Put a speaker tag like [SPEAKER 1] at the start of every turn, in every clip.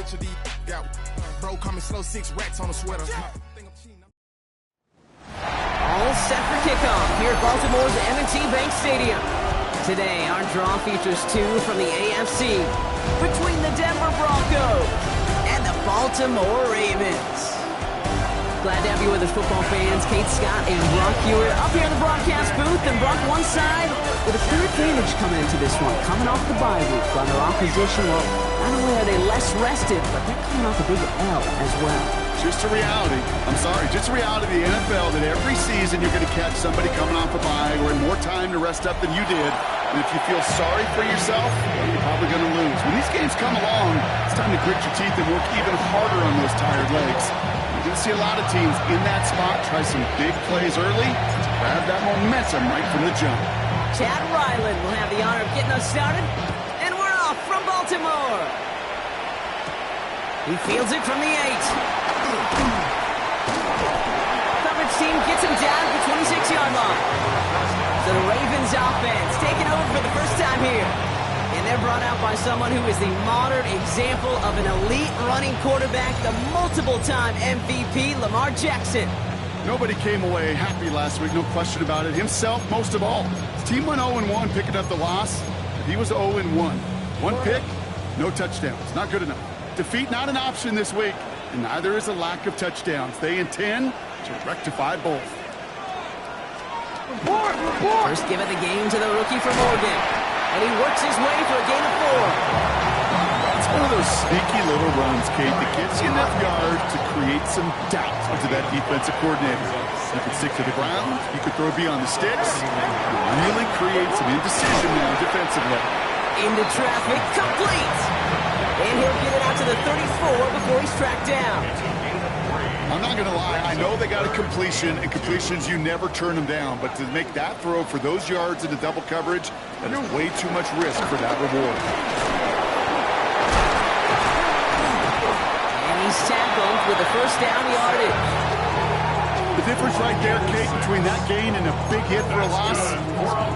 [SPEAKER 1] picture these got bro coming slow, 6 racks on a sweater.
[SPEAKER 2] All set for kickoff here at Baltimore's M&T Bank Stadium. Today, our draw features 2 from the AFC between the Denver Broncos and the Baltimore Ravens. Glad to have you with us, football fans. Kate Scott and Brock Hewitt up here in the broadcast booth, and Brock one side with a clear advantage coming into this one, coming off the bye week on their opposition. Well, not only are they less rested, but they're coming off a big L as well.
[SPEAKER 3] Just a reality. Just a reality of the NFL that every season you're going to catch somebody coming off a bye or in more time to rest up than you did. And if you feel sorry for yourself, well, you're probably going to lose. When these games come along, it's time to grit your teeth and work even harder on those tired legs. You're going to see a lot of teams in that spot try some big plays early to grab that momentum right from the jump.
[SPEAKER 2] Chad Ryland will have the honor of getting us started, and we're off from Baltimore. He fields it from the 8. Coverage team gets him down at the 26-yard line. So the Ravens offense taking over for the first time here. And they're brought out by someone who is the modern example of an elite running quarterback, the multiple-time MVP, Lamar Jackson.
[SPEAKER 3] Nobody came away happy last week, no question about it. Himself, most of all. His team went 0-1, picking up the loss. He was 0-1. 1 pick, no touchdowns. Not good enough. Defeat not an option this week, and neither is a lack of touchdowns. They intend to rectify both.
[SPEAKER 2] First give of the game to the rookie from Oregon, and he works his way for a gain of 4.
[SPEAKER 3] It's one of those sneaky little runs, Kate, that gets you enough yards to create some doubt into that defensive coordinator. You can stick to the ground, you can throw beyond the sticks, and really create some indecision now defensively.
[SPEAKER 2] Into traffic, complete! And he'll get it out to the 34 before he's tracked down.
[SPEAKER 3] I'm not going to lie, I know they got a completion, and completions, you never turn them down. But to make that throw for those yards into double coverage, that is way too much risk for that reward.
[SPEAKER 2] And he's tackled with the first down yardage.
[SPEAKER 3] The difference right there, Kate, between that gain and a big hit for a loss is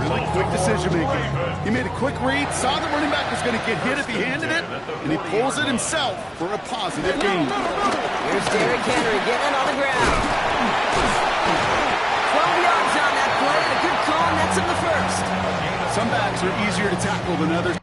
[SPEAKER 3] really quick decision-making. He made a quick read, saw the running back was going to get hit if he handed it, and he pulls it himself for a positive gain.
[SPEAKER 2] Here's Derrick Henry getting it on the ground. 12 yards on that play, and a good call, and that's in the first.
[SPEAKER 3] Some backs are easier to tackle than others.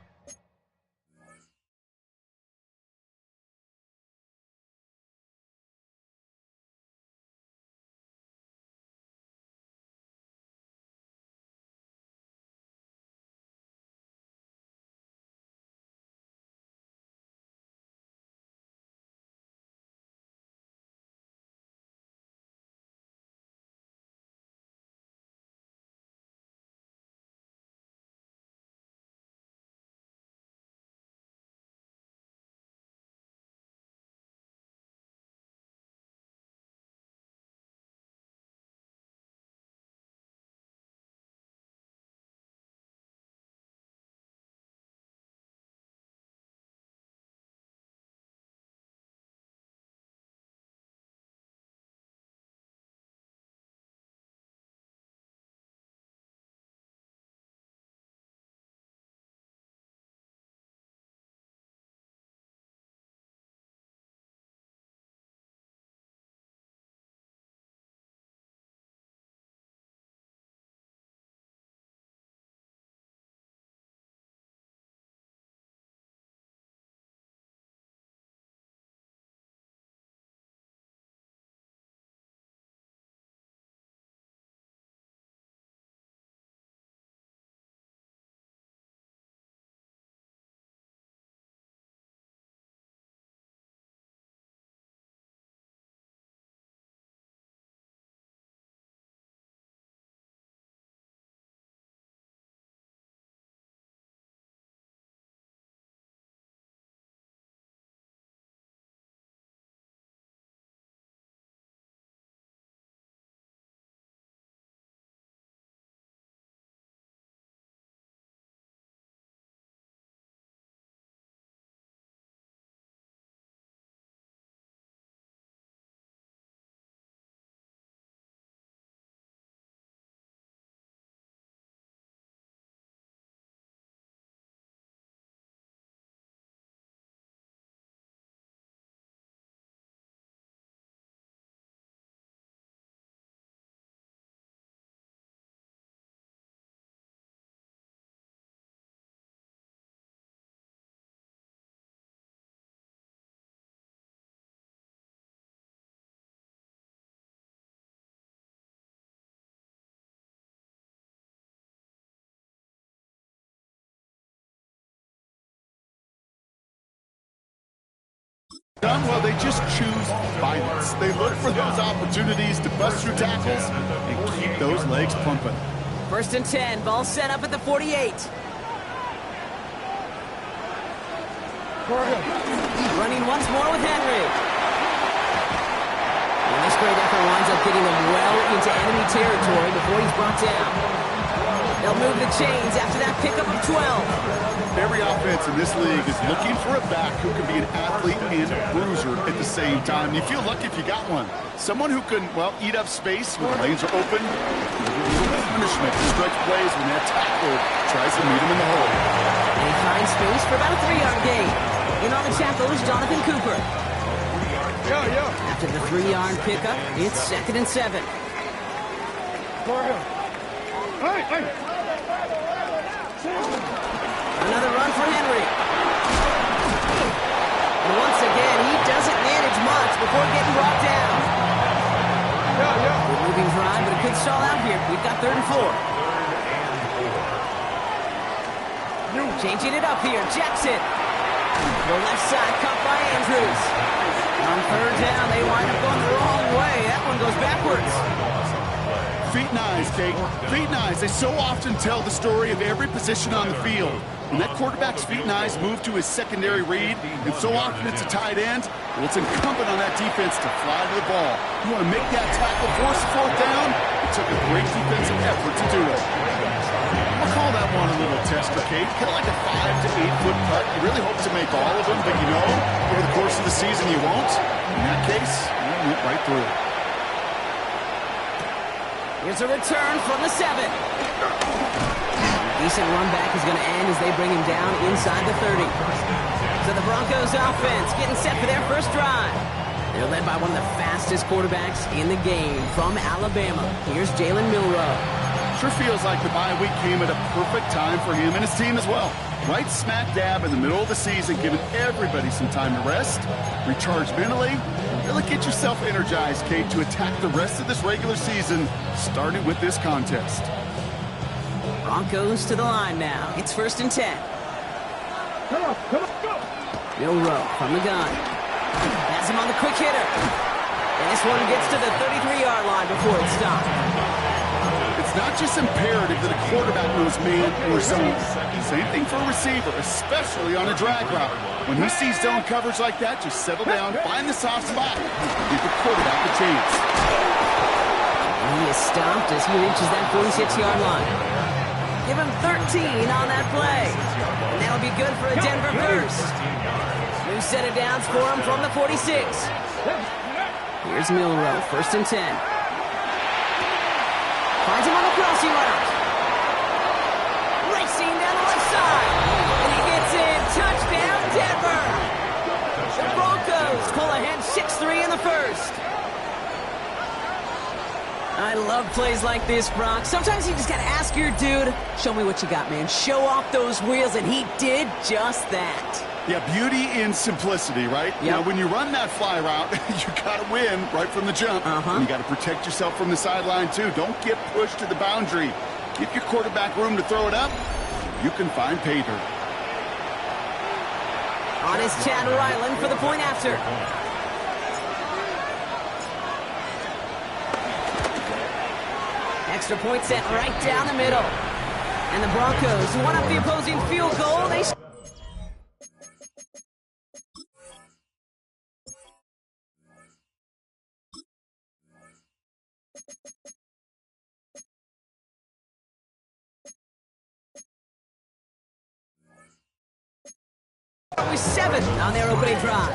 [SPEAKER 3] Well, they just choose violence. They look for those opportunities to bust through tackles and keep those legs pumping.
[SPEAKER 2] 1st and 10, ball set up at the 48. Running once more with Henry. And this great effort winds up getting them well into enemy territory before he's brought down. They'll move the chains after that pickup of 12.
[SPEAKER 3] Every offense in this league is looking for a back who can be an athlete and a bruiser at the same time. You feel lucky if you got one. Someone who can, well, eat up space when the lanes are open. Punishment to stretch plays when that tackle tries to meet him in the hole.
[SPEAKER 2] They find space for about a 3-yard gain. In on the tackle is Jonathan Cooper. After the 3-yard pickup, it's 2nd and 7. Another run for Henry. And once again, he doesn't manage much before getting brought down. Good moving drive, but it could stall out here. We've got 3rd and 4. Changing it up here, Jackson. The left side cut by Andrews. On 3rd down, they wind up going the wrong way. That one goes backwards.
[SPEAKER 3] Feet and eyes, Kate. Feet and eyes. They so often tell the story of every position on the field. When that quarterback's feet and eyes move to his secondary read, and so often it's a tight end, well, it's incumbent on that defense to fly to the ball. You want to make that tackle, force the 4th down? It took a great defensive effort to do it. I'll call that one a little tester, Kate. Kind of like a 5 to 8 foot putt. You really hope to make all of them, but you know, over the course of the season you won't. In that case, you went right through it.
[SPEAKER 2] Here's a return from the 7. Decent run back is going to end as they bring him down inside the 30. So the Broncos offense getting set for their first drive. They're led by one of the fastest quarterbacks in the game from Alabama. Here's Jalen Milroe.
[SPEAKER 3] Sure feels like the bye week came at a perfect time for him and his team as well. Right smack dab in the middle of the season, giving everybody some time to rest, recharge mentally, really get yourself energized, Kate, to attack the rest of this regular season, starting with this contest.
[SPEAKER 2] Broncos to the line now. It's 1st and 10. Milroe from the gun. Has him on the quick hitter. And this one gets to the 33-yard line before it's stopped.
[SPEAKER 3] It's not just imperative that a quarterback knows man or zone. Same thing for a receiver, especially on a drag route. When he sees zone coverage like that, just settle down, find the soft spot, give the quarterback a chance.
[SPEAKER 2] And he is stopped as he reaches that 46-yard line. Give him 13 on that play. And that'll be good for a Denver first. New set of downs for him from the 46. Here's Milroe, 1st and 10. Finds him on the crossing route. Racing down the left side. And he gets in. Touchdown, Denver. The Broncos pull ahead 6-3 in the first. I love plays like this, Brock. Sometimes you just got to ask your dude, show me what you got, man. Show off those wheels, and he did just that.
[SPEAKER 3] Yeah, beauty in simplicity, right?
[SPEAKER 2] Yep.
[SPEAKER 3] You know, when you run that fly route, you got to win right from the jump. And you got to protect yourself from the sideline, too. Don't get pushed to the boundary. Give your quarterback room to throw it up. You can find pay dirt.
[SPEAKER 2] On is Chad Ryland for the point after. Extra point set right down the middle. And the Broncos won up the opposing field goal. They with 7 on their opening drive.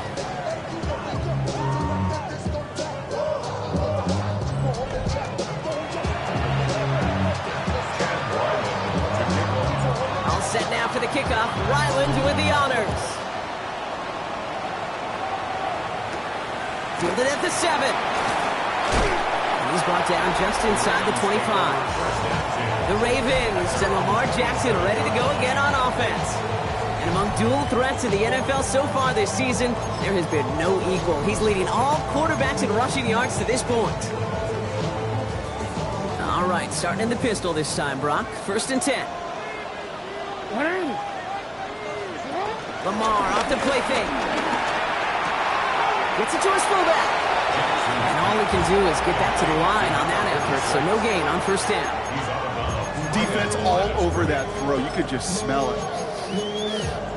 [SPEAKER 2] All set now for the kickoff. Ryland with the honors. Fielded at the 7. He's brought down just inside the 25. The Ravens and Lamar Jackson ready to go again on offense. And among dual threats in the NFL so far this season, there has been no equal. He's leading all quarterbacks in rushing yards to this point. All right, starting in the pistol this time, Brock. 1st and 10. Lamar off the play fake. Gets it to his fullback. And all he can do is get back to the line on that effort, so no gain on first down.
[SPEAKER 3] Defense all over that throw. You could just smell it.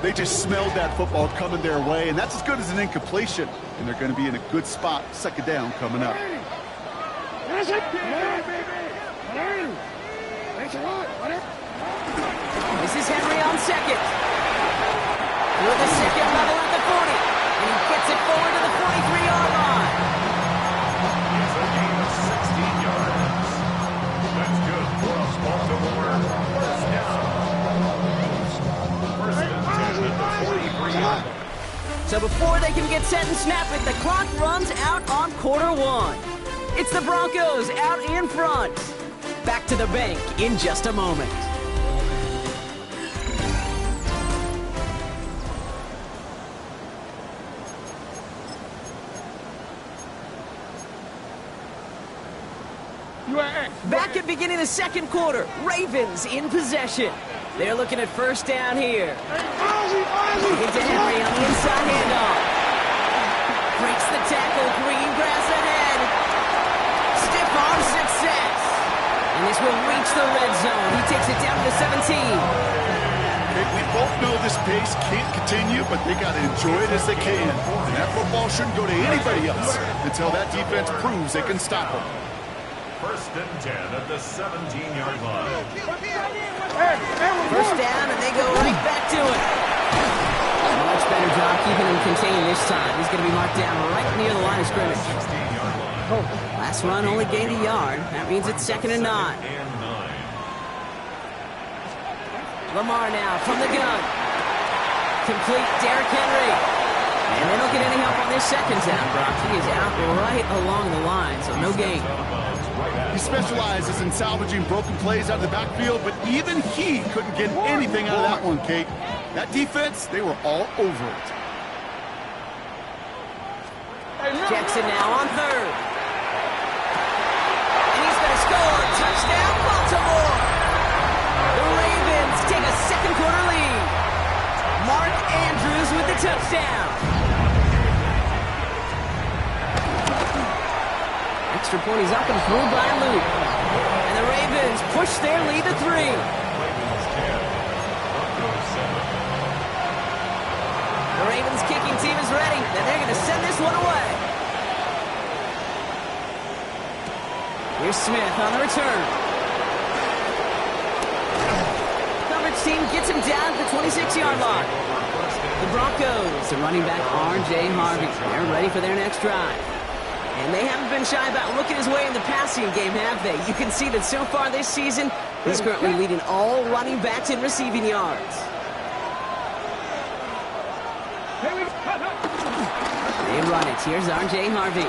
[SPEAKER 3] They just smelled that football coming their way, and that's as good as an incompletion. And they're going to be in a good spot. Second down coming up.
[SPEAKER 2] This is Henry on second. With the second level at the 40. And he gets it forward to the 43-yard line.
[SPEAKER 4] It's a gain of 16 yards. That's good for a Baltimore first down. First and 10 at the 43-yard line.
[SPEAKER 2] So before they can get set and snap it, the clock runs out on quarter one. It's the Broncos out in front. Back to the bank in just a moment. Back at beginning of the second quarter, Ravens in possession. They're looking at first down here. Into Henry on the inside handoff. Breaks the tackle, green grass ahead. Stiff arm success. And this will reach the red zone. He takes it down to the 17.
[SPEAKER 3] We both know this pace can't continue, but they got to enjoy it as they can. And that football shouldn't go to anybody else until that defense proves they can stop them.
[SPEAKER 4] First and 10 at the 17-yard line.
[SPEAKER 2] First down, and they go right back to it. Much better job keeping him contained this time. He's going to be marked down right near the line of scrimmage.
[SPEAKER 4] 16-yard line.
[SPEAKER 2] Last run only gained a yard. That means it's second and 9. Lamar now from the gun. Complete, Derrick Henry. And they don't get any help on this second down, Brock. He is out right along the line, so no gain.
[SPEAKER 3] He specializes in salvaging broken plays out of the backfield, but even he couldn't get anything out of that one, Kate. That defense, they were all over it.
[SPEAKER 2] Jackson now on third. And he's going to score. Touchdown, Baltimore. The Ravens take a second quarter lead. Mark Andrews with the touchdown. Extra point, he's up and through by Luke. And the Ravens push their lead to 3. The Ravens kicking team is ready, and they're going to send this one away. Here's Smith on the return. Coverage team gets him down to the 26-yard line. The Broncos, the running back R.J. Harvey, they're ready for their next drive. And they haven't been shy about looking his way in the passing game, have they? You can see that so far this season, he's currently leading all running backs in receiving yards. They run it. Here's R.J. Harvey.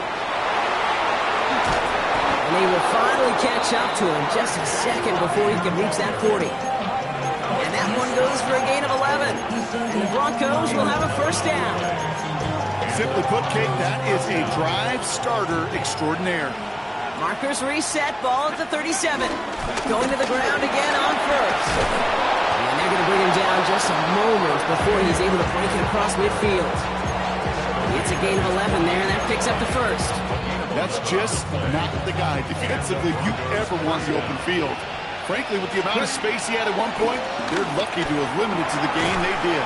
[SPEAKER 2] And they will finally catch up to him just a second before he can reach that 40. And that one goes for a gain of 11. And the Broncos will have a first down.
[SPEAKER 3] Simply put, Kate, that is a drive starter extraordinaire.
[SPEAKER 2] Markers reset, ball at the 37. Going to the ground again on first. And they're going to bring him down just a moment before he's able to break it across midfield. It's a gain of 11 there, and that picks up the first.
[SPEAKER 3] That's just not the guy defensively you ever want the open field. Frankly, with the amount of space he had at one point, they're lucky to have limited to the gain they did.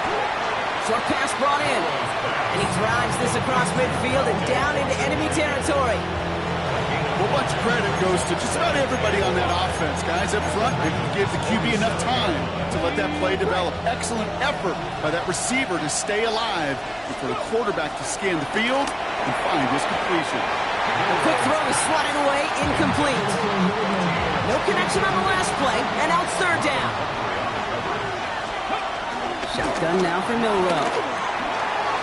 [SPEAKER 2] Short pass brought in. And he drives this across midfield and down into enemy territory.
[SPEAKER 3] Well, much credit goes to just about everybody on that offense. Guys up front, they can give the QB enough time to let that play develop. Excellent effort by that receiver to stay alive and for the quarterback to scan the field and find his completion.
[SPEAKER 2] The quick throw is swatted away, incomplete. No connection on the last play, and now it's third down. Shotgun now for Milrow.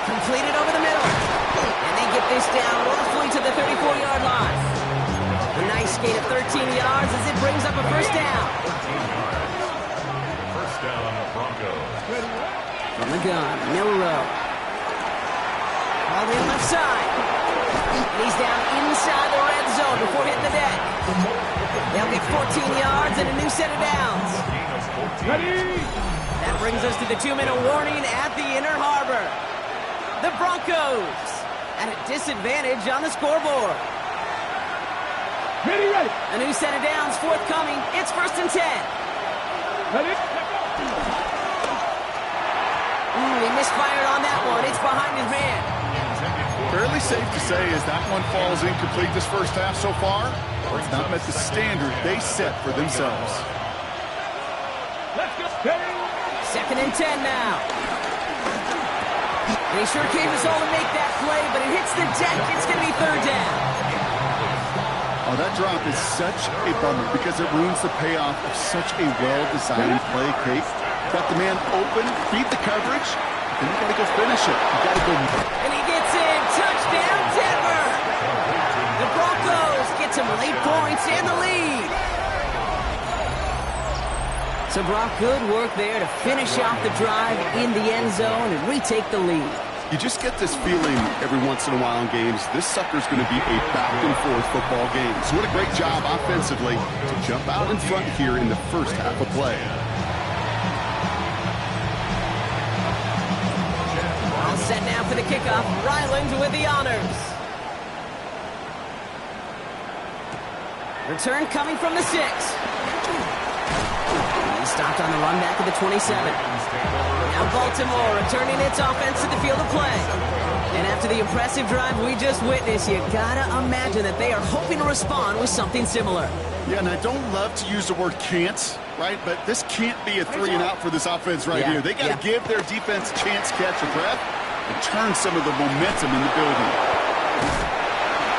[SPEAKER 2] Completed over the middle. And they get this down roughly to the 34-yard line. A nice gain of 13 yards as it brings up a first down.
[SPEAKER 4] First down, Broncos.
[SPEAKER 2] From the gun, Milrow. All in left side. And he's down inside the red zone before hitting the deck. They'll get 14 yards and a new set of downs. That brings us to the 2-minute warning at the Inner Harbor. The Broncos At a disadvantage on the scoreboard.
[SPEAKER 5] Ready.
[SPEAKER 2] A new set of downs forthcoming. It's 1st and 10.
[SPEAKER 5] Ready.
[SPEAKER 2] He misfired on that one. It's behind his man.
[SPEAKER 3] Fairly safe to say as that one falls incomplete this first half so far. It's not met the standard they set for themselves.
[SPEAKER 5] Let's go.
[SPEAKER 2] 2nd and 10 now. And he sure gave us all to make that play, but it hits the deck. It's going to be 3rd down.
[SPEAKER 3] Oh, that drop is such a bummer because it ruins the payoff of such a well-designed play, Kate. Got the man open, beat the coverage, then you got to go finish it. You got to go.
[SPEAKER 2] And he gets in. Touchdown, Denver. The Broncos get some late points and the lead. So Brock, good work there to finish off the drive in the end zone and retake the lead.
[SPEAKER 3] You just get this feeling every once in a while in games. This sucker's going to be a back-and-forth football game. So what a great job offensively to jump out in front here in the first half of play.
[SPEAKER 2] All set now for the kickoff. Ryland with the honors. Return coming from the 6. Stopped on the run back of the 27. Now Baltimore returning its offense to the field of play. And after the impressive drive we just witnessed, you gotta imagine that they are hoping to respond with something similar.
[SPEAKER 3] Yeah, and I don't love to use the word can't, right? But this can't be a 3-and-out for this offense right here. They got to give their defense a chance to catch a breath and turn some of the momentum in the building.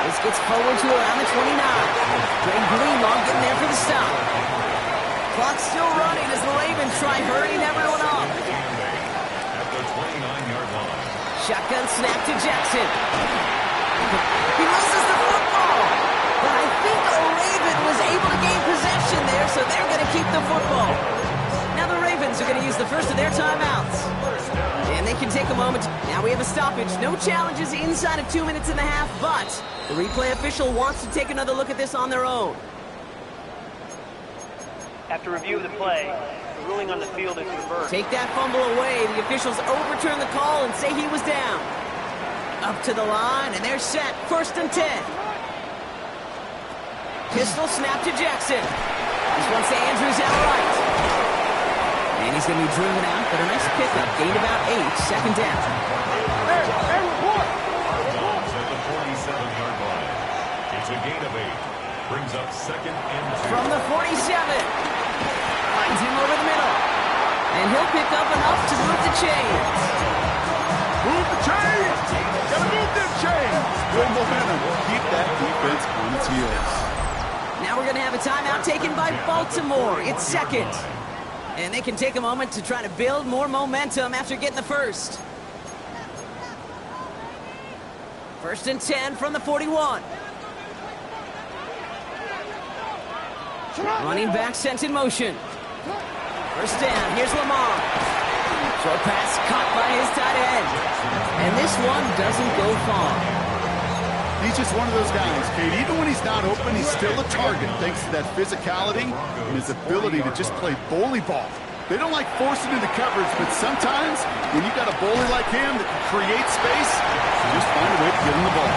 [SPEAKER 2] This gets forward to around the 29. Greg Greenlaw getting there for the stop. Clock's still running as the Ravens try hurrying everyone up.
[SPEAKER 4] At the 29-yard line.
[SPEAKER 2] Shotgun snap to Jackson. He loses the football. But I think a Raven was able to gain possession there, so they're going to keep the football. Now the Ravens are going to use the first of their timeouts. And they can take a moment. Now we have a stoppage. No challenges inside of 2 minutes and a half, but the replay official wants to take another look at this on their own.
[SPEAKER 6] After review of the play, the ruling on the field is reversed.
[SPEAKER 2] Take that fumble away. The officials overturn the call and say he was down. Up to the line, and they're set. 1st and 10. Pistol snap to Jackson. This one's to Andrews out right. And he's going to be driven out, but a nice pickup. Gained about 8. 2nd down.
[SPEAKER 5] Hey, report.
[SPEAKER 4] Broncos at the 47-yard line. It's a gain of 8. Brings up 2nd and 2.
[SPEAKER 2] From the 47. Finds him over the middle. And he'll pick up enough to move the chains.
[SPEAKER 3] Move the chains! Gotta move them chains! Good momentum. Keep that defense on its heels.
[SPEAKER 2] Now we're going to have a timeout taken by Baltimore. It's 2nd. And they can take a moment to try to build more momentum after getting the first. 1st and 10 from the 41. Running back sent in motion. 1st down. Here's Lamar. Short pass caught by his tight end. And this one doesn't go far.
[SPEAKER 3] He's just one of those guys, Kate. Even when he's not open, he's still a target thanks to that physicality and his ability to just play bully ball. They don't like forcing into coverage, but sometimes when you've got a bully like him that can create space, you just find a way to get him the ball.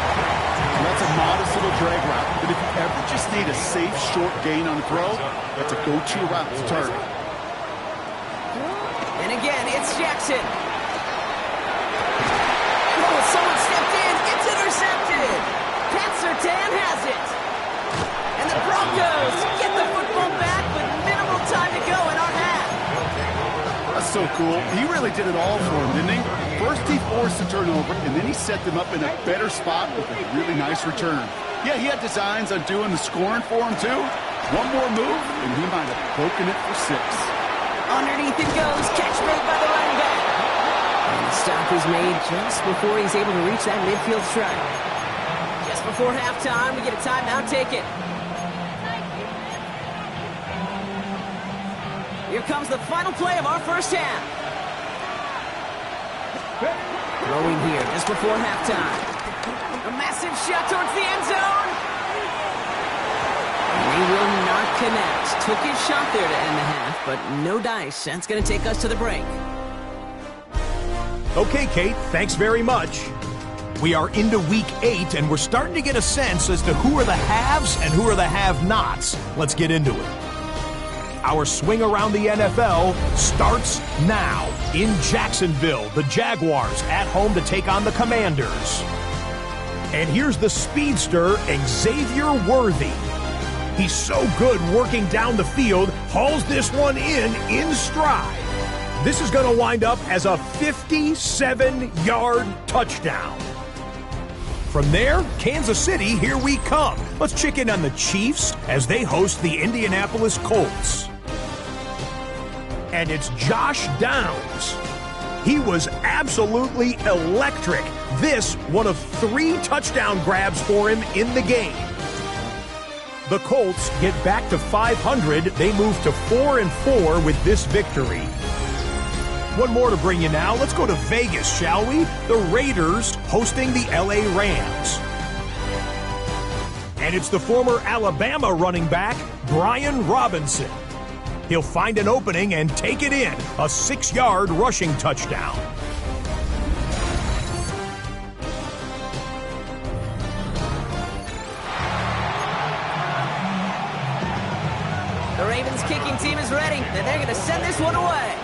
[SPEAKER 3] And that's a modest little drag route, but if you ever just need a safe, short gain on the throw, that's a go-to route to target.
[SPEAKER 2] And again, it's Jackson. Oh, someone stepped in. It's intercepted. Pat Surtain has it. And the Broncos get the football back with minimal time to go in our half.
[SPEAKER 3] That's so cool. He really did it all for him, didn't he? First he forced the turnover, and then he set them up in a better spot with a really nice return. Yeah, he had designs on doing the scoring for him, too. One more move, and he might have broken it for 6.
[SPEAKER 2] Underneath it goes. Catch made by the running back. And the stop is made just before he's able to reach that midfield strike. Just before halftime, we get a timeout taken. Here comes the final play of our first half. Throwing here just before halftime. A massive shot towards the end zone. And he will not connect. Took his shot there to end the half, but no dice. That's going to take us to the break.
[SPEAKER 7] Okay, Kate, thanks very much. We are into week 8, and we're starting to get a sense as to who are the haves and who are the have-nots. Let's get into it. Our swing around the NFL starts now. In Jacksonville, the Jaguars at home to take on the Commanders. And here's the speedster, Xavier Worthy. He's so good working down the field, hauls this one in stride. This is going to wind up as a 57-yard touchdown. From there, Kansas City, here we come. Let's check in on the Chiefs as they host the Indianapolis Colts. And it's Josh Downs. He was absolutely electric. This, one of 3 touchdown grabs for him in the game. The Colts get back to 500. They move to 4-4 with this victory. One more to bring you now. Let's go to Vegas, shall we? The Raiders hosting the LA Rams. And it's the former Alabama running back, Brian Robinson. He'll find an opening and take it in. A 6-yard rushing touchdown.
[SPEAKER 2] The Ravens kicking team is ready, and they're going to send this one away.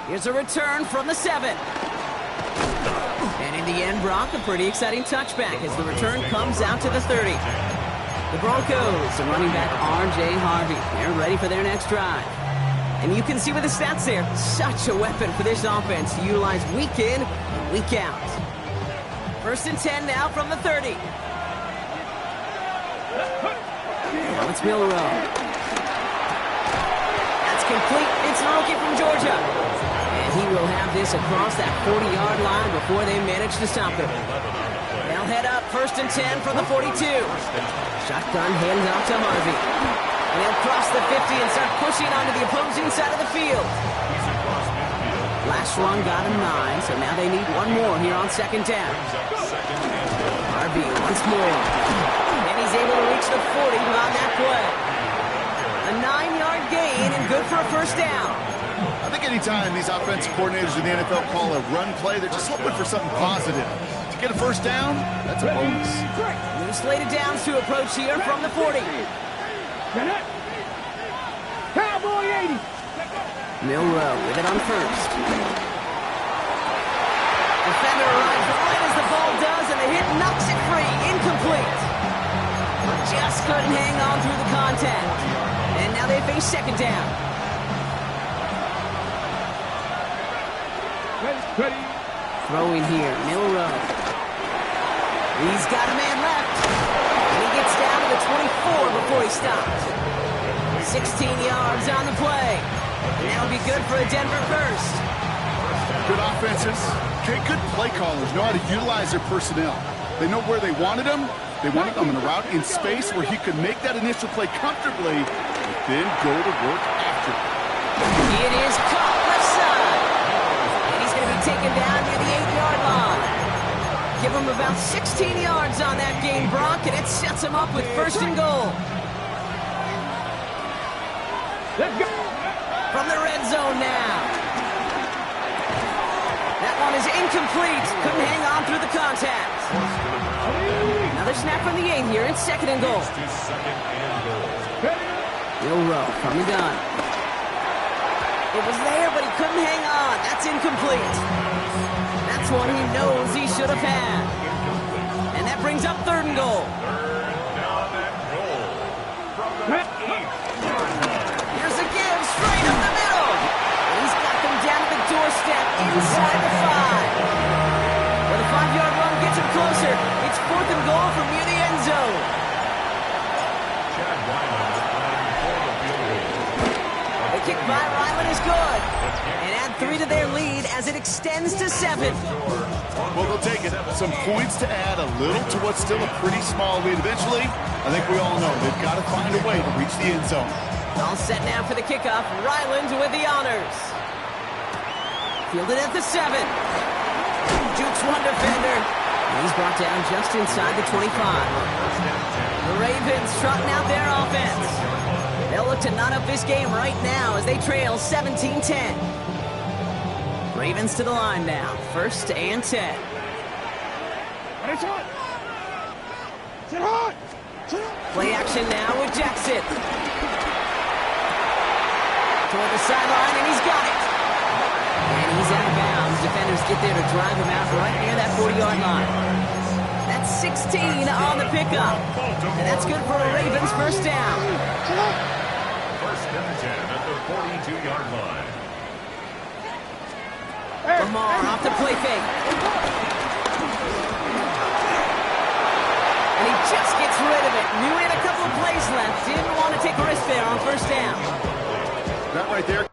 [SPEAKER 2] Here's a return from the 7. And in the end, Brock, a pretty exciting touchback as the return comes out to the 30. The Broncos and running back R.J. Harvey, they're ready for their next drive. And you can see with the stats there, such a weapon for this offense to utilize week in and week out. 1st and 10 now from the 30. Now it's Milrow. That's complete. It's a rookie from Georgia. And he will have this across that 40-yard line before they manage to stop him. They'll head up 1st and 10 from the 42. Shotgun hands off to Harvey. And they'll cross the 50 and start pushing onto the opposing side of the field. Last run got him 9, so now they need one more here on 2nd down. Harvey once more. And he's able to reach the 40 on that play. A 9-yard gain and good for a 1st down.
[SPEAKER 3] I think anytime these offensive coordinators in the NFL call a run play, they're just hoping for something positive. To get a 1st down, that's a bonus.
[SPEAKER 2] New slated downs to approach here from the 40.
[SPEAKER 5] Cowboy 80.
[SPEAKER 2] Milrow with it on 1st. Defender arrives right as the ball does, and the hit knocks it free. Incomplete. Just couldn't hang on through the contact. And now they face 2nd down.
[SPEAKER 5] Ready.
[SPEAKER 2] Throwing here, Milrow. He's got a man left. And he gets down to the 24 before he stops. 16 yards on the play. And that'll be good for a Denver 1st.
[SPEAKER 3] Good offenses. Okay, good play callers know how to utilize their personnel. They know where they wanted them. They wanted them in a route in space where he could make that initial play comfortably, but then go to work after.
[SPEAKER 2] It is caught left side. And he's going to be taken down near the 8-yard line. Give him about 16 yards on that game, Brock, and it sets him up with 1st and goal.
[SPEAKER 5] Let's go.
[SPEAKER 2] From the red zone now. That one is incomplete. Couldn't hang on through the contact. Another snap from the 8 here. It's 2nd and goal. Milrow from the gun. It was there, but he couldn't hang on. That's incomplete. That's one he knows he should have had. And that brings up 3rd and goal. Here's a give straight up the middle. And he's got them down to the doorstep inside the 5. But the 5-yard run gets him closer. It's 4th and goal from near the end zone. The kick by Ryland is good. And add 3 to their lead as it extends to 7.
[SPEAKER 3] Well, they'll take it. Some points to add a little to what's still a pretty small lead. Eventually, I think we all know they've got to find a way to reach the end zone.
[SPEAKER 2] All set now for the kickoff. Ryland with the honors. Fielded at the 7. Jukes one defender. And he's brought down just inside the 25. The Ravens trotting out their offense. They'll look to knot up this game right now as they trail 17-10. Ravens to the line now. 1st and 10. Play action now with Jackson. Toward the sideline, and he's got it. And he's out of bounds. Defenders get there to drive him out right near that 40-yard line. That's 16 on the pickup. And that's good for a Ravens 1st down.
[SPEAKER 4] 1st and 10 at the 42-yard line.
[SPEAKER 2] Lamar off the play fake. And he just gets rid of it. Knew he had a couple of plays left. Didn't want to take a risk there on 1st down.
[SPEAKER 3] That right there.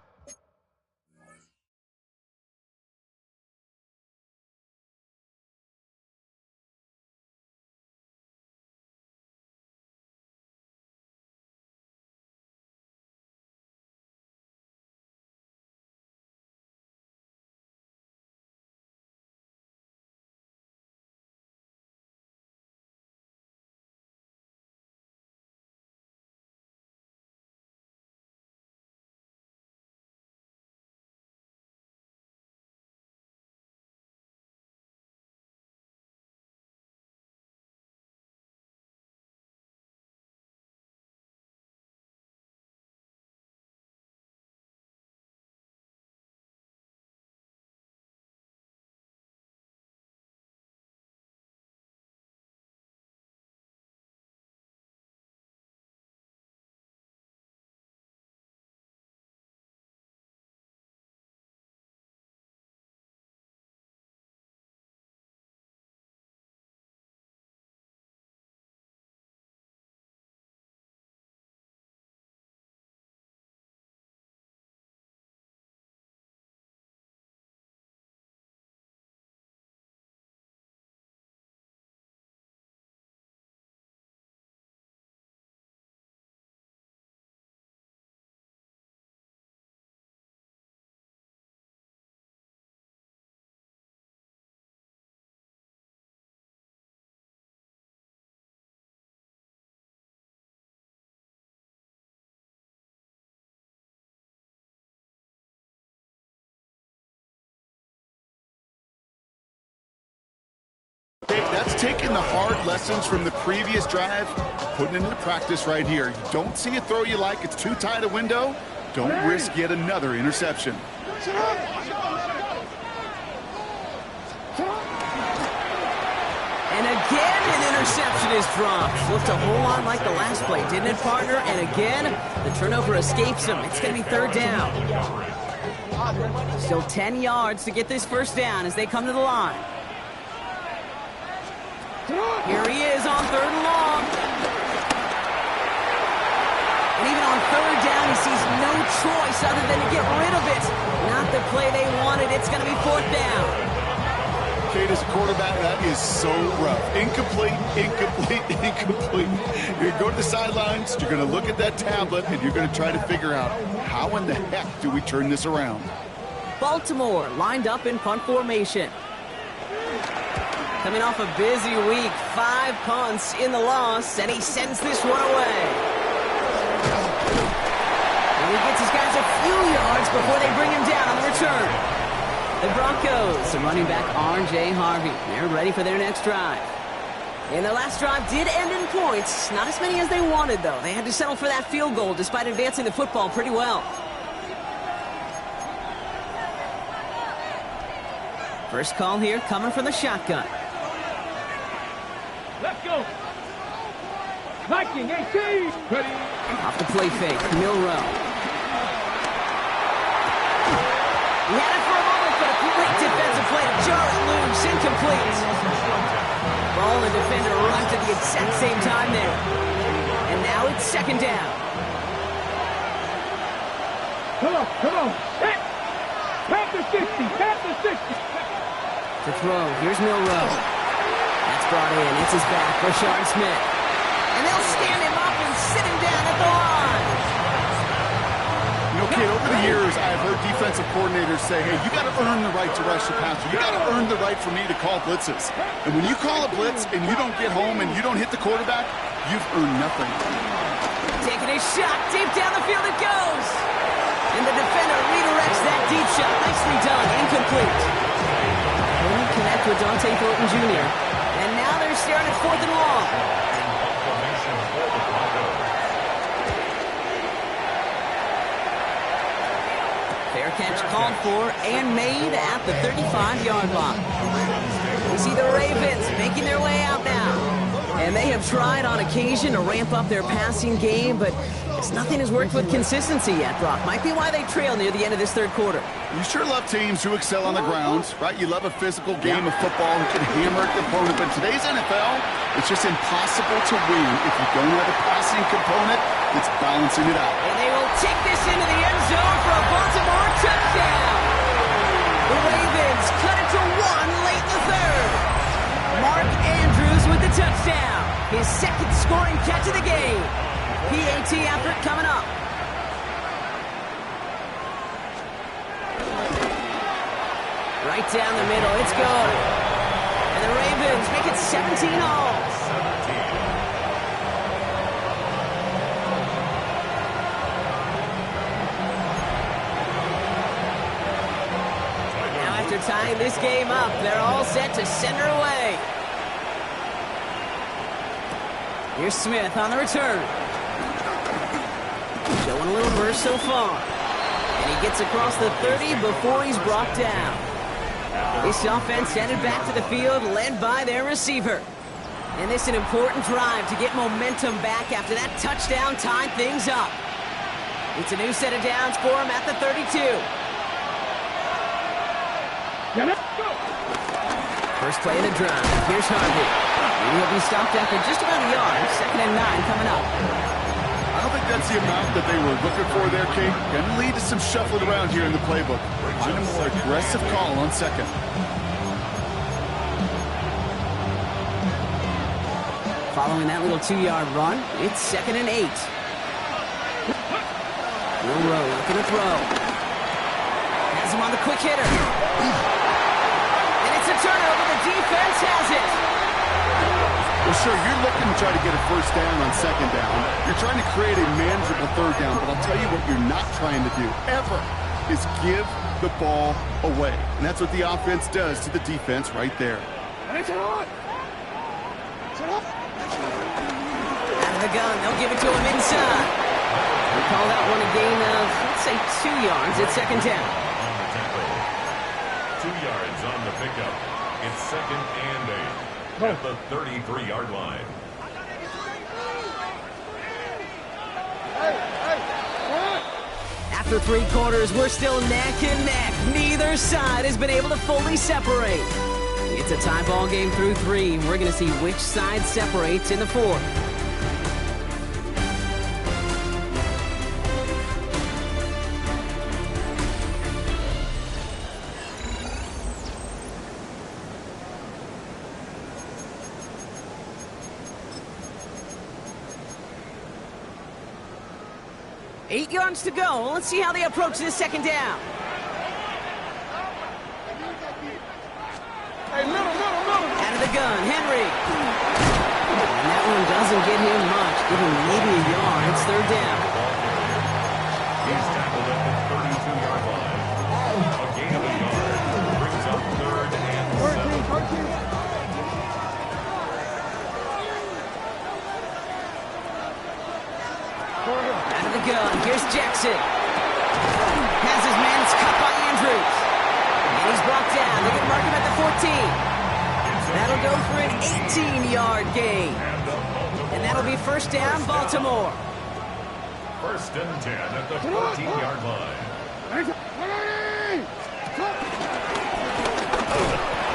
[SPEAKER 3] That's taking the hard lessons from the previous drive, putting it into practice right here. You don't see a throw you like, it's too tight a window, don't risk yet another interception.
[SPEAKER 2] And again, an interception is dropped. Looked a whole lot like the last play, didn't it, partner? And again, the turnover escapes him. It's going to be 3rd down. Still 10 yards to get this 1st down as they come to the line. Here he is on 3rd and long. And even on 3rd down, he sees no choice other than to get rid of it. Not the play they wanted. It's going to be 4th down.
[SPEAKER 3] Kate, as a quarterback, that is so rough. Incomplete, incomplete, incomplete. You're going to go to the sidelines, you're going to look at that tablet, and you're going to try to figure out how in the heck do we turn this around.
[SPEAKER 2] Baltimore lined up in punt formation. Coming off a busy week, 5 punts in the loss, and he sends this one away. And he gets his guys a few yards before they bring him down on the return. The Broncos, running back R.J. Harvey, they're ready for their next drive. And their last drive did end in points. Not as many as they wanted, though. They had to settle for that field goal despite advancing the football pretty well. First call here coming from the shotgun.
[SPEAKER 5] Let's go. Viking 18. Ready.
[SPEAKER 2] Off the play fake, Milrow. He had it for a moment, but a great defensive play to jar it loose. Incomplete. Ball and defender arrived at the exact same time there. And now it's 2nd down.
[SPEAKER 5] Come on. Hit. Tap the 60.
[SPEAKER 2] To throw, here's Milrow. That's brought in. It's his back, Rashard Smith. And they'll stand him up and sit him down at the line.
[SPEAKER 3] You know, Kate, over the years, I've heard defensive coordinators say, hey, you got to earn the right to rush the passer. You got to earn the right for me to call blitzes. And when you call a blitz and you don't get home and you don't hit the quarterback, you've earned nothing.
[SPEAKER 2] Taking a shot. Deep down the field it goes. And the defender redirects that deep shot. Nicely done. Incomplete. Couldn't connect with Dante Thornton Jr. And now they're staring at 4th and long. Fair catch called for and made at the 35-yard line. We see the Ravens making their way out now. And they have tried on occasion to ramp up their passing game, but nothing has worked with consistency yet, Brock. Might be why they trail near the end of this third quarter.
[SPEAKER 3] You sure love teams who excel on the ground, right? You love a physical game of football who can hammer the opponent. But today's NFL, it's just impossible to win if you don't have a passing component that's balancing it out.
[SPEAKER 2] And they will take this into the end zone for a Baltimore touchdown. The Ravens cut it to 1 late in the third. Mark Andrews with the touchdown. His second scoring catch of the game. PAT effort coming up. Right down the middle. It's good. And the Ravens make it 17 all. Now after tying this game up, they're all set to send her away. Here's Smith on the return. Showing a little burst so far. And he gets across the 30 before he's brought down. This offense headed back to the field, led by their receiver. And this is an important drive to get momentum back after that touchdown tied things up. It's a new set of downs for him at the 32. First play of the drive. Here's Harvey. He'll be stopped after just about a yard. 2nd and 9 coming up.
[SPEAKER 3] I don't think that's the amount that they were looking for there, King. Going to lead to some shuffling around here in the playbook. Find a more aggressive call on 2nd.
[SPEAKER 2] Following that little 2-yard run, it's 2nd and 8. Will Rowe looking to throw. Has him on the quick hitter. And it's a turnover. The defense has it.
[SPEAKER 3] Well, sure, you're looking to try to get a first down on 2nd down. You're trying to create a manageable 3rd down, but I'll tell you what you're not trying to do, ever, is give the ball away. And that's what the offense does to the defense right there.
[SPEAKER 2] Out of the gun, they'll give it to him inside. We call that one a gain of, let's say, 2 yards at 2nd down.
[SPEAKER 4] 2 yards on the pickup. It's 2nd and 8. At the 33-yard line.
[SPEAKER 2] After 3 quarters, we're still neck and neck. Neither side has been able to fully separate. It's a tie ball game through 3. We're going to see which side separates in the 4th. Eight yards to go. Let's see how they approach this 2nd down. Out of the gun, Henry. And that one doesn't get him much. Give him maybe a yard. It's 3rd down.
[SPEAKER 4] He's tackled at the 32-yard line. A gain of a yard brings up 3rd and 7.
[SPEAKER 2] Out of the gun, here's Jackson. Has his man, it's cut by Andrews. And he's brought down. They can mark him at the 14. That'll go for an 18-yard gain. And that'll be 1st down, Baltimore.
[SPEAKER 4] 1st and 10 at the 14-yard line.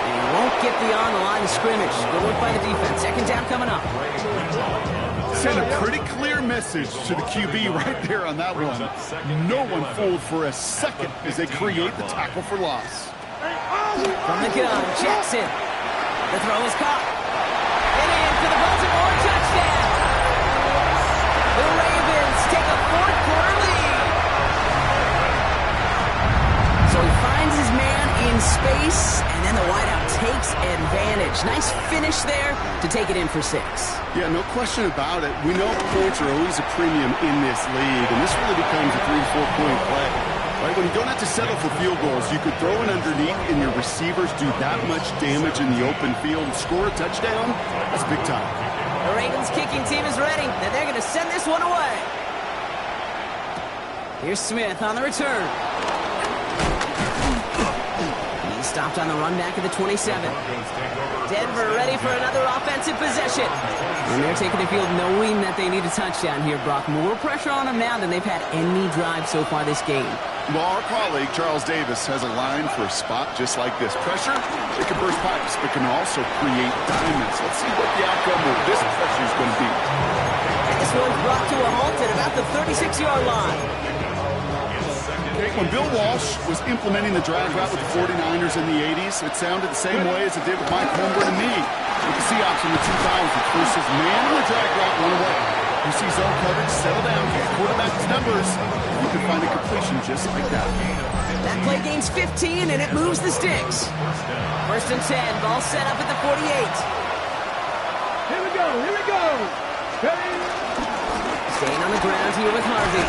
[SPEAKER 2] He won't get beyond the line of scrimmage. Good work by the defense. 2nd down coming up.
[SPEAKER 3] Sent a pretty clear message to the QB right there on that one. No one fooled for a second as they create the tackle for loss.
[SPEAKER 2] From the gun, Jackson. The throw is caught. And in for the Baltimore touchdown. The Ravens take a 4th quarter lead. So he finds his man in space, and then the wideout takes advantage. Nice finish there to take it in for 6.
[SPEAKER 3] Yeah, no question about it. We know points are always a premium in this league, and this really becomes a 3- or 4-point play. Right? When you don't have to settle for field goals, you could throw it underneath, and your receivers do that much damage in the open field and score a touchdown. That's big time.
[SPEAKER 2] The Ravens kicking team is ready, and they're going to send this one away. Here's Smith on the return. He's stopped on the run back at the 27. Denver ready for another offensive possession. And they're taking the field knowing that they need a touchdown here, Brock. More pressure on them now than they've had any drive so far this game.
[SPEAKER 3] Well, our colleague, Charles Davis, has a line for a spot just like this. Pressure, it can burst pipes, but can also create diamonds. Let's see what the outcome of this pressure is going to be.
[SPEAKER 2] And this one's brought to a halt at about the 36-yard line.
[SPEAKER 3] When Bill Walsh was implementing the drag route with the 49ers in the 80s, it sounded the same way as it did with Mike Holmgren and me with the Seahawks in the 2000s. Versus man in the drag route one away. You see zone coverage, settle down, get the quarterback's numbers, you can find a completion just like that.
[SPEAKER 2] That play gains 15, and it moves the sticks. 1st and 10, ball set up at the 48.
[SPEAKER 5] Here we go, here we go. Ready?
[SPEAKER 2] Staying on the ground here with Harvey.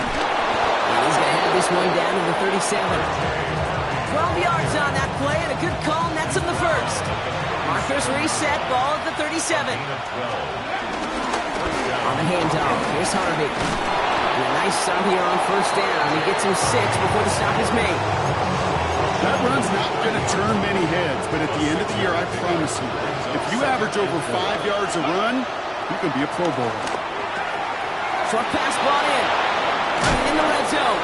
[SPEAKER 2] And he's going to have this one down to the 37. 12 yards on that play, and a good call nets him the first. Markers reset, ball at the 37. On the handoff, here's Harvey. And a nice start here on 1st down. He gets him 6 before the stop is made.
[SPEAKER 3] That run's not going to turn many heads, but at the end of the year, I promise you, if you average over 5 yards a run, you can be a Pro Bowler.
[SPEAKER 2] Short pass brought in. In the red zone.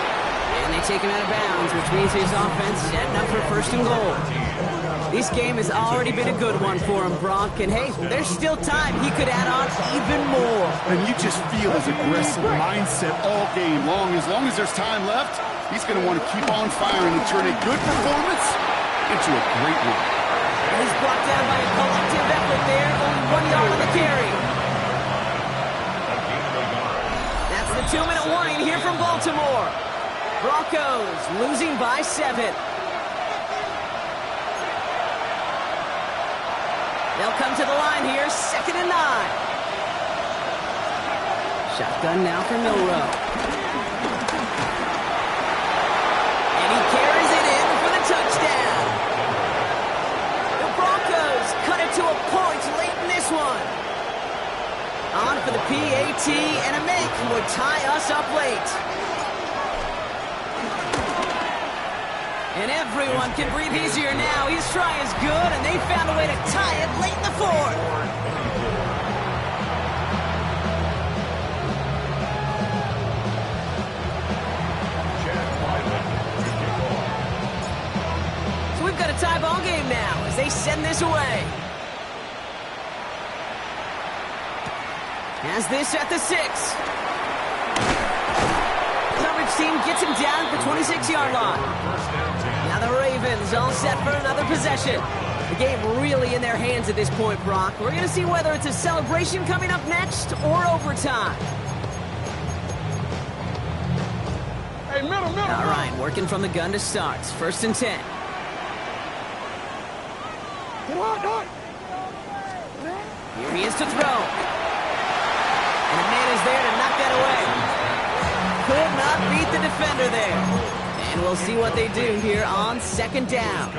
[SPEAKER 2] And they take him out of bounds, which means his offense setting up for 1st and goal. This game has already been a good one for him, Brock. And hey, there's still time. He could add on even more.
[SPEAKER 3] And you just feel his aggressive mindset all game long. As long as there's time left, he's going to want to keep on firing and turn a good performance into a great one.
[SPEAKER 2] And he's brought down by a collective effort there. Only 1 yard on the carry. That's the 2-minute warning here from Baltimore. Broncos losing by 7. They'll come to the line here, 2nd and 9. Shotgun now for Milrow. And he carries it in for the touchdown. The Broncos cut it to a point late in this one. On for the PAT, and a make would tie us up late. And everyone can breathe easier now. His try is good, and they found a way to tie it late in the 4th. So we've got a tie ball game now as they send this away. Has this at the 6. Coverage team gets him down at the 26-yard line. Now the Ravens all set for another possession. The game really in their hands at this point, Brock. We're going to see whether it's a celebration coming up next or overtime.
[SPEAKER 5] Hey, middle.
[SPEAKER 2] All right, working from the gun to start. 1st and 10. Here he is to throw. And a man is there to knock that away. Could not beat the defender there. And we'll see what they do here on 2nd down.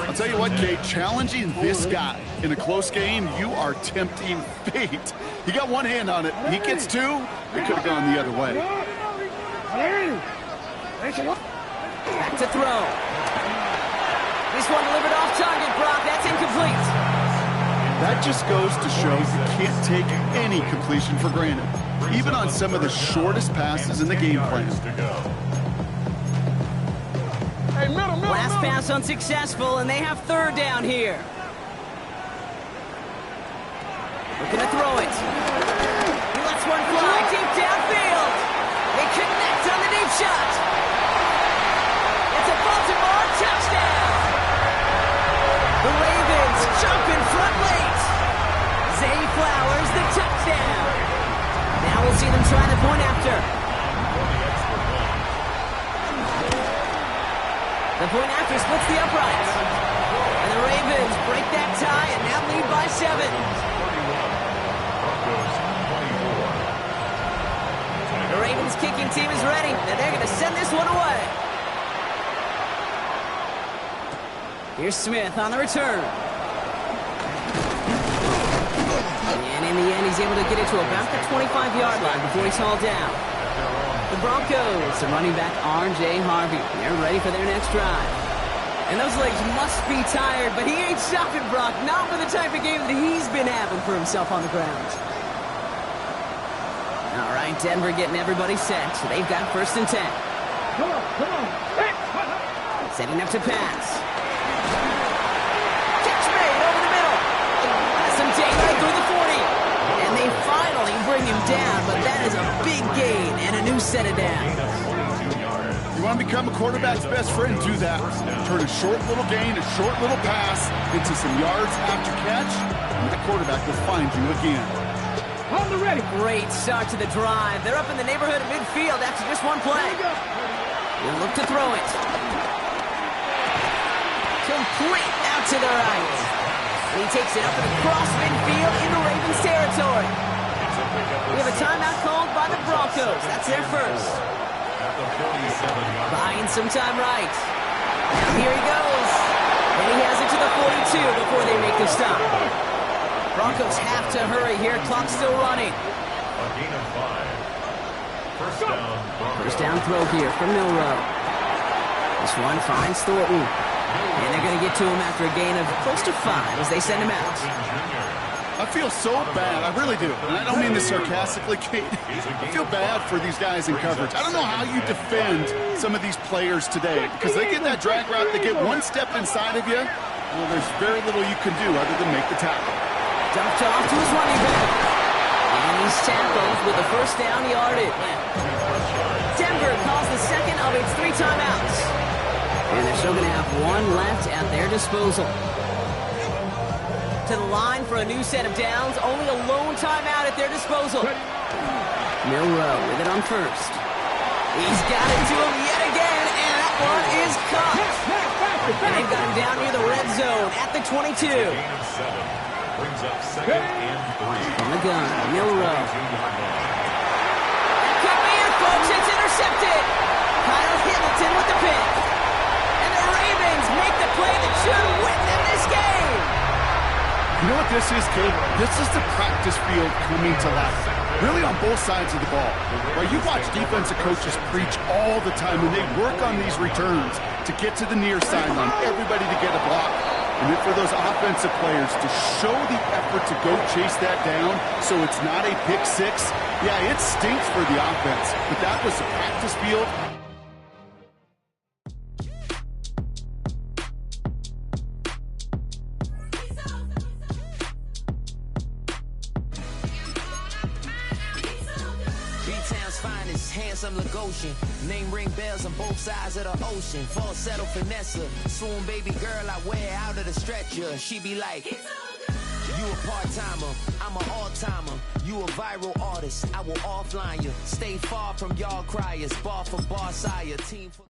[SPEAKER 3] I'll tell you what, Kate, challenging this guy in a close game, you are tempting fate. He got one hand on it. He gets 2. It could have gone the other way.
[SPEAKER 2] Back to throw. This one delivered off target, Brock. That's incomplete.
[SPEAKER 3] That just goes to show you can't take any completion for granted, even on some of the shortest passes in the game plan.
[SPEAKER 5] Hey, middle.
[SPEAKER 2] Last pass unsuccessful, and they have 3rd down here. Looking to throw it. He lets one fly deep downfield. They connect on the deep shot. It's a Baltimore touchdown. The Ravens jump in front late. Zay Flowers, the touchdown. Now we'll see them try the point after. The point after splits the uprights. And the Ravens Here's Smith on the return. And in the end, he's able to get it to about the 25-yard line before he's hauled down. The Broncos, the running back R.J. Harvey, they're ready for their next drive. And those legs must be tired, but he ain't stopping, Brock. Not for the type of game that he's been having for himself on the ground. All right, Denver getting everybody set. They've got 1st and 10.
[SPEAKER 5] Come on, come on.
[SPEAKER 2] Setting up to pass. Catch made over the middle. That's some daylight through the 40. And they finally bring him down, but that is a big gain and a new set of downs.
[SPEAKER 3] You want to become a quarterback's best friend, do that. Turn a short little gain, a short little pass into some yards after catch, and the quarterback will find you again.
[SPEAKER 5] On the ready.
[SPEAKER 2] Great start to the drive. They're up in the neighborhood of midfield after just one play. We'll look to throw it. Complete out to the right. And he takes it up and across midfield into Ravens territory. We have a timeout called by the Broncos. That's their first. Buying some time right. Now here he goes. And he has it to the 42 before they make the stop. Broncos have to hurry here. Clock's still running.
[SPEAKER 4] A gain of 5. First down.
[SPEAKER 2] First down throw here from Milrow. This one finds Thornton. And they're going to get to him after a gain of close to 5 as they send him out.
[SPEAKER 3] I feel so bad. I really do. And I don't mean this sarcastically, Kate. I feel bad for these guys in coverage. I don't know how you defend some of these players today because they get that drag route, they get one step inside of you. Well, there's very little you can do other than make the tackle.
[SPEAKER 2] Dumped off to his running back. And he's tackled with a first down yardage. Denver calls the second of its 3 timeouts. And they're still going to have one left at their disposal. To the line for a new set of downs. Only a lone timeout at their disposal. Milrow with it on first. He's got it to him yet again, and that one is caught. And they've got him down near the red zone at the 22.
[SPEAKER 4] Gain of 7. Brings up 2nd and 3.
[SPEAKER 2] On the gun, Milrow. That could be it, folks. It's intercepted. Kyle Hamilton with the pick. And the Ravens make the play that should win them this game.
[SPEAKER 3] You know what this is, kid? This is the practice field coming to life. Really on both sides of the ball. Right? You watch defensive coaches preach all the time when they work on these returns to get to the near sideline, everybody to get a block. And then for those offensive players to show the effort to go chase that down so it's not a pick 6. Yeah, it stinks for the offense, but that was the practice field.
[SPEAKER 8] Handsome Lagosian, name ring bells on both sides of the ocean. Falsetto finesse, swoon baby girl I wear out of the stretcher. She be like, you a part-timer, I'm an all-timer. You a viral artist, I will offline you. Stay far from y'all criers, bar for bar sire, team for